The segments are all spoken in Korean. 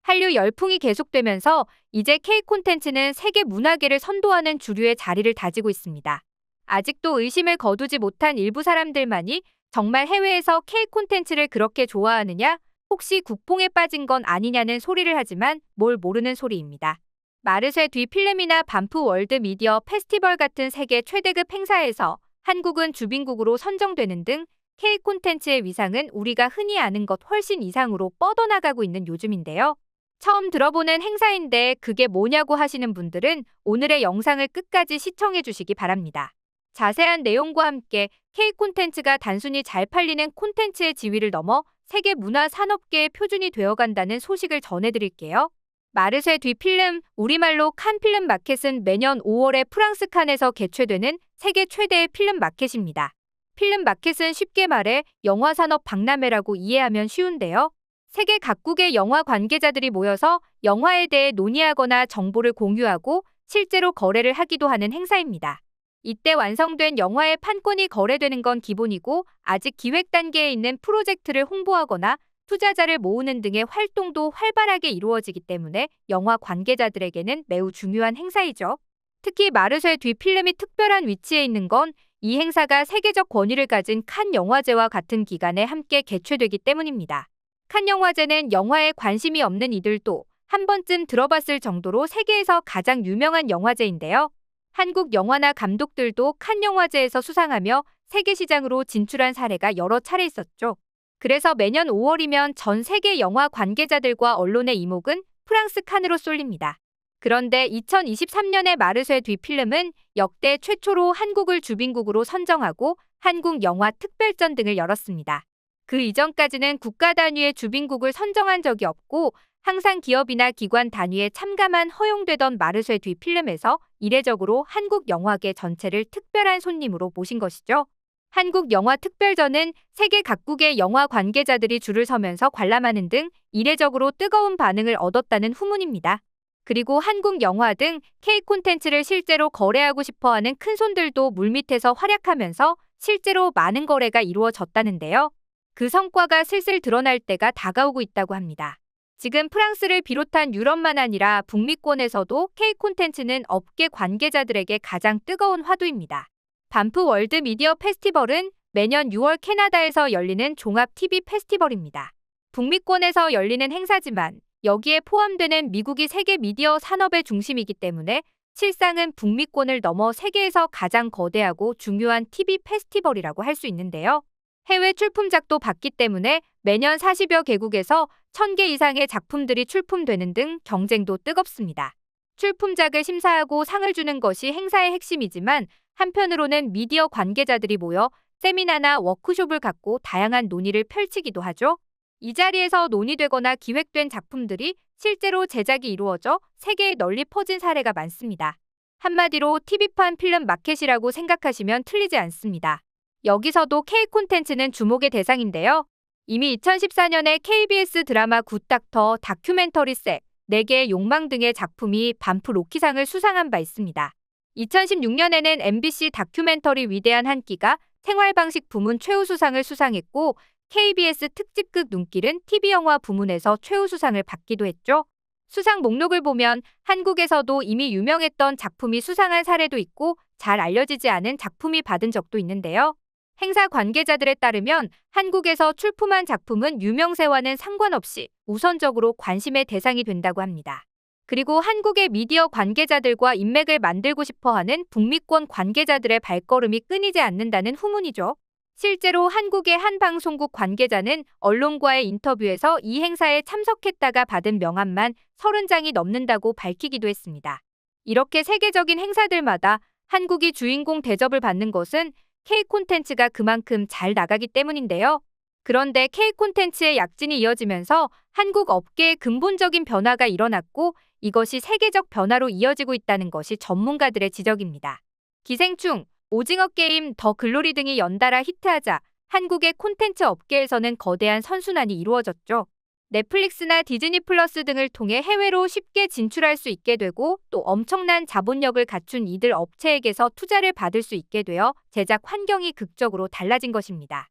한류 열풍이 계속되면서 이제 K 콘텐츠는 세계 문화계를 선도하는 주류의 자리를 다지고 있습니다. 아직도 의심을 거두지 못한 일부 사람들만이 정말 해외에서 K 콘텐츠를 그렇게 좋아하느냐, 혹시 국뽕에 빠진 건 아니냐는 소리를 하지만 뭘 모르는 소리입니다. 마르쉐 뒤 필름이나 반프 월드 미디어 페스티벌 같은 세계 최대급 행사에서 한국은 주빈국으로 선정되는 등 K 콘텐츠의 위상은 우리가 흔히 아는 것 훨씬 이상으로 뻗어나가고 있는 요즘인데요. 처음 들어보는 행사인데 그게 뭐냐고 하시는 분들은 오늘의 영상을 끝까지 시청해 주시기 바랍니다. 자세한 내용과 함께 K 콘텐츠가 단순히 잘 팔리는 콘텐츠의 지위를 넘어 세계 문화 산업계의 표준이 되어간다는 소식을 전해드릴게요. 마르쉐 뒤 필름, 우리말로 칸 필름 마켓은 매년 5월에 프랑스 칸에서 개최되는 세계 최대의 필름 마켓입니다. 필름 마켓은 쉽게 말해 영화 산업 박람회라고 이해하면 쉬운데요. 세계 각국의 영화 관계자들이 모여서 영화에 대해 논의하거나 정보를 공유하고 실제로 거래를 하기도 하는 행사입니다. 이때 완성된 영화의 판권이 거래되는 건 기본이고, 아직 기획 단계에 있는 프로젝트를 홍보하거나 투자자를 모으는 등의 활동도 활발하게 이루어지기 때문에 영화 관계자들에게는 매우 중요한 행사이죠. 특히 마르쉐 뒤 필름이 특별한 위치에 있는 건 이 행사가 세계적 권위를 가진 칸 영화제와 같은 기간에 함께 개최되기 때문입니다. 칸 영화제는 영화에 관심이 없는 이들도 한 번쯤 들어봤을 정도로 세계에서 가장 유명한 영화제인데요. 한국 영화나 감독들도 칸 영화제에서 수상하며 세계 시장으로 진출한 사례가 여러 차례 있었죠. 그래서 매년 5월이면 전 세계 영화 관계자들과 언론의 이목은 프랑스 칸으로 쏠립니다. 그런데 2023년의 마르쉐 뒤 필름은 역대 최초로 한국을 주빈국으로 선정하고 한국 영화 특별전 등을 열었습니다. 그 이전까지는 국가 단위의 주빈국을 선정한 적이 없고 항상 기업이나 기관 단위의 참가만 허용되던 마르쉐 뒤 필름에서 이례적으로 한국 영화계 전체를 특별한 손님으로 모신 것이죠. 한국 영화 특별전은 세계 각국의 영화 관계자들이 줄을 서면서 관람하는 등 이례적으로 뜨거운 반응을 얻었다는 후문입니다. 그리고 한국 영화 등 K 콘텐츠를 실제로 거래하고 싶어하는 큰손들도 물밑에서 활약하면서 실제로 많은 거래가 이루어졌다는데요. 그 성과가 슬슬 드러날 때가 다가오고 있다고 합니다. 지금 프랑스를 비롯한 유럽만 아니라 북미권에서도 K 콘텐츠는 업계 관계자들에게 가장 뜨거운 화두입니다. 반프 월드 미디어 페스티벌은 매년 6월 캐나다에서 열리는 종합 TV 페스티벌입니다. 북미권에서 열리는 행사지만 여기에 포함되는 미국이 세계 미디어 산업의 중심이기 때문에 실상은 북미권을 넘어 세계에서 가장 거대하고 중요한 TV 페스티벌이라고 할 수 있는데요. 해외 출품작도 받기 때문에 매년 40여 개국에서 1000개 이상의 작품들이 출품되는 등 경쟁도 뜨겁습니다. 출품작을 심사하고 상을 주는 것이 행사의 핵심이지만 한편으로는 미디어 관계자들이 모여 세미나나 워크숍을 갖고 다양한 논의를 펼치기도 하죠. 이 자리에서 논의되거나 기획된 작품들이 실제로 제작이 이루어져 세계에 널리 퍼진 사례가 많습니다. 한마디로 TV판 필름 마켓이라고 생각하시면 틀리지 않습니다. 여기서도 K 콘텐츠는 주목의 대상인데요. 이미 2014년에 KBS 드라마 굿닥터, 다큐멘터리 셋, 4개의 욕망 등의 작품이 반프 로키상을 수상한 바 있습니다. 2016년에는 MBC 다큐멘터리 위대한 한 끼가 생활방식 부문 최우수상을 수상했고 KBS 특집극 눈길은 TV영화 부문에서 최우수상을 받기도 했죠. 수상 목록을 보면 한국에서도 이미 유명했던 작품이 수상한 사례도 있고 잘 알려지지 않은 작품이 받은 적도 있는데요. 행사 관계자들에 따르면 한국에서 출품한 작품은 유명세와는 상관없이 우선적으로 관심의 대상이 된다고 합니다. 그리고 한국의 미디어 관계자들과 인맥을 만들고 싶어하는 북미권 관계자들의 발걸음이 끊이지 않는다는 후문이죠. 실제로 한국의 한 방송국 관계자는 언론과의 인터뷰에서 이 행사에 참석했다가 받은 명함만 30장이 넘는다고 밝히기도 했습니다. 이렇게 세계적인 행사들마다 한국이 주인공 대접을 받는 것은 K 콘텐츠가 그만큼 잘 나가기 때문인데요. 그런데 K 콘텐츠의 약진이 이어지면서 한국 업계의 근본적인 변화가 일어났고 이것이 세계적 변화로 이어지고 있다는 것이 전문가들의 지적입니다. 기생충, 오징어 게임, 더 글로리 등이 연달아 히트하자 한국의 콘텐츠 업계에서는 거대한 선순환이 이루어졌죠. 넷플릭스나 디즈니 플러스 등을 통해 해외로 쉽게 진출할 수 있게 되고 또 엄청난 자본력을 갖춘 이들 업체에게서 투자를 받을 수 있게 되어 제작 환경이 극적으로 달라진 것입니다.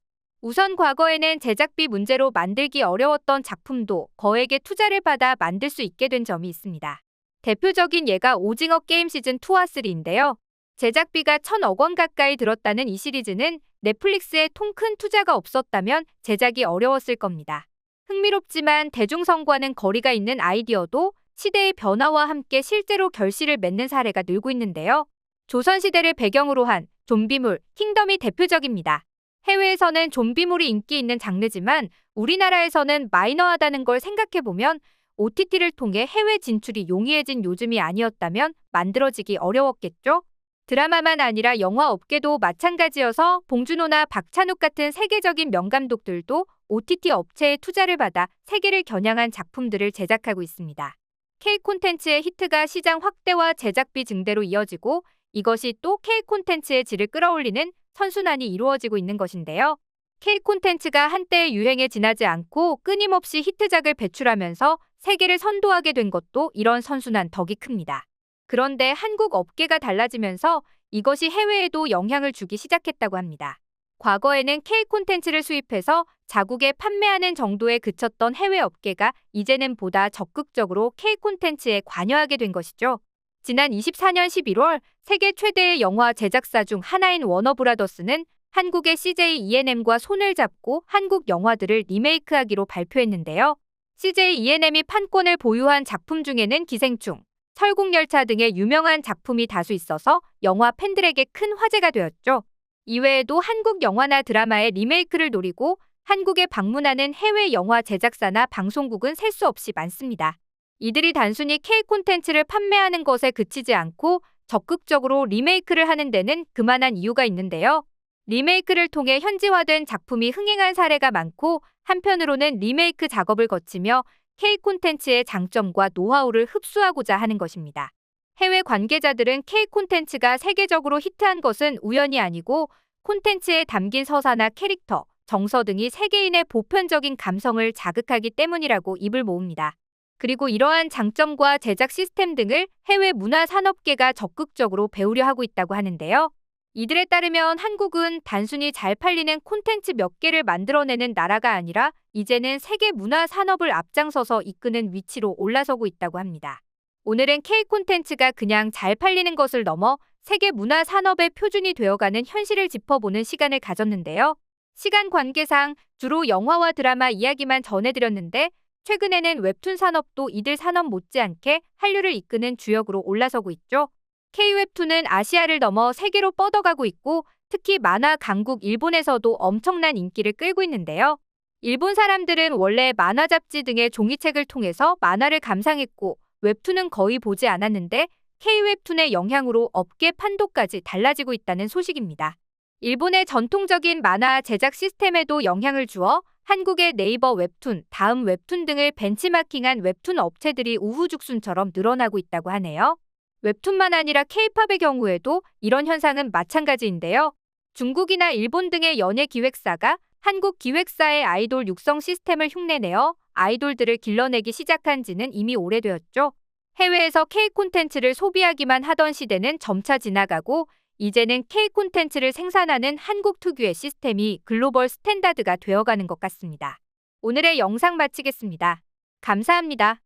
우선 과거에는 제작비 문제로 만들기 어려웠던 작품도 거액의 투자를 받아 만들 수 있게 된 점이 있습니다. 대표적인 예가 오징어 게임 시즌2와 3인데요. 제작비가 1,000억 원 가까이 들었다는 이 시리즈는 넷플릭스에 통 큰 투자가 없었다면 제작이 어려웠을 겁니다. 흥미롭지만 대중성과는 거리가 있는 아이디어도 시대의 변화와 함께 실제로 결실을 맺는 사례가 늘고 있는데요. 조선시대를 배경으로 한 좀비물, 킹덤이 대표적입니다. 해외에서는 좀비물이 인기 있는 장르지만 우리나라에서는 마이너하다는 걸 생각해보면 OTT를 통해 해외 진출이 용이해진 요즘이 아니었다면 만들어지기 어려웠겠죠? 드라마만 아니라 영화 업계도 마찬가지여서 봉준호나 박찬욱 같은 세계적인 명감독들도 OTT 업체의 투자를 받아 세계를 겨냥한 작품들을 제작하고 있습니다. K 콘텐츠의 히트가 시장 확대와 제작비 증대로 이어지고 이것이 또 K 콘텐츠의 질을 끌어올리는 선순환이 이루어지고 있는 것인데요. K 콘텐츠가 한때의 유행에 지나지 않고 끊임없이 히트작을 배출하면서 세계를 선도하게 된 것도 이런 선순환 덕이 큽니다. 그런데 한국 업계가 달라지면서 이것이 해외에도 영향을 주기 시작했다고 합니다. 과거에는 K 콘텐츠를 수입해서 자국에 판매하는 정도에 그쳤던 해외 업계가 이제는 보다 적극적으로 K 콘텐츠에 관여하게 된 것이죠. 지난 24년 11월 세계 최대의 영화 제작사 중 하나인 워너브라더스는 한국의 CJ ENM과 손을 잡고 한국 영화들을 리메이크하기로 발표했는데요. CJ ENM이 판권을 보유한 작품 중에는 기생충, 설국열차 등의 유명한 작품이 다수 있어서 영화 팬들에게 큰 화제가 되었죠. 이외에도 한국 영화나 드라마의 리메이크를 노리고 한국에 방문하는 해외 영화 제작사나 방송국은 셀 수 없이 많습니다. 이들이 단순히 K 콘텐츠를 판매하는 것에 그치지 않고 적극적으로 리메이크를 하는 데는 그만한 이유가 있는데요. 리메이크를 통해 현지화된 작품이 흥행한 사례가 많고 한편으로는 리메이크 작업을 거치며 K 콘텐츠의 장점과 노하우를 흡수하고자 하는 것입니다. 해외 관계자들은 K 콘텐츠가 세계적으로 히트한 것은 우연이 아니고 콘텐츠에 담긴 서사나 캐릭터, 정서 등이 세계인의 보편적인 감성을 자극하기 때문이라고 입을 모읍니다. 그리고 이러한 장점과 제작 시스템 등을 해외 문화산업계가 적극적으로 배우려 하고 있다고 하는데요. 이들에 따르면 한국은 단순히 잘 팔리는 콘텐츠 몇 개를 만들어내는 나라가 아니라 이제는 세계 문화산업을 앞장서서 이끄는 위치로 올라서고 있다고 합니다. 오늘은 K 콘텐츠가 그냥 잘 팔리는 것을 넘어 세계 문화산업의 표준이 되어가는 현실을 짚어보는 시간을 가졌는데요. 시간 관계상 주로 영화와 드라마 이야기만 전해드렸는데 최근에는 웹툰 산업도 이들 산업 못지않게 한류를 이끄는 주역으로 올라서고 있죠. K-웹툰은 아시아를 넘어 세계로 뻗어가고 있고 특히 만화 강국 일본에서도 엄청난 인기를 끌고 있는데요. 일본 사람들은 원래 만화 잡지 등의 종이책을 통해서 만화를 감상했고 웹툰은 거의 보지 않았는데 K-웹툰의 영향으로 업계 판도까지 달라지고 있다는 소식입니다. 일본의 전통적인 만화 제작 시스템에도 영향을 주어 한국의 네이버 웹툰, 다음 웹툰 등을 벤치마킹한 웹툰 업체들이 우후죽순처럼 늘어나고 있다고 하네요. 웹툰만 아니라 K-팝의 경우에도 이런 현상은 마찬가지인데요. 중국이나 일본 등의 연예 기획사가 한국 기획사의 아이돌 육성 시스템을 흉내내어 아이돌들을 길러내기 시작한 지는 이미 오래되었죠. 해외에서 K 콘텐츠를 소비하기만 하던 시대는 점차 지나가고 이제는 K 콘텐츠를 생산하는 한국 특유의 시스템이 글로벌 스탠다드가 되어가는 것 같습니다. 오늘의 영상 마치겠습니다. 감사합니다.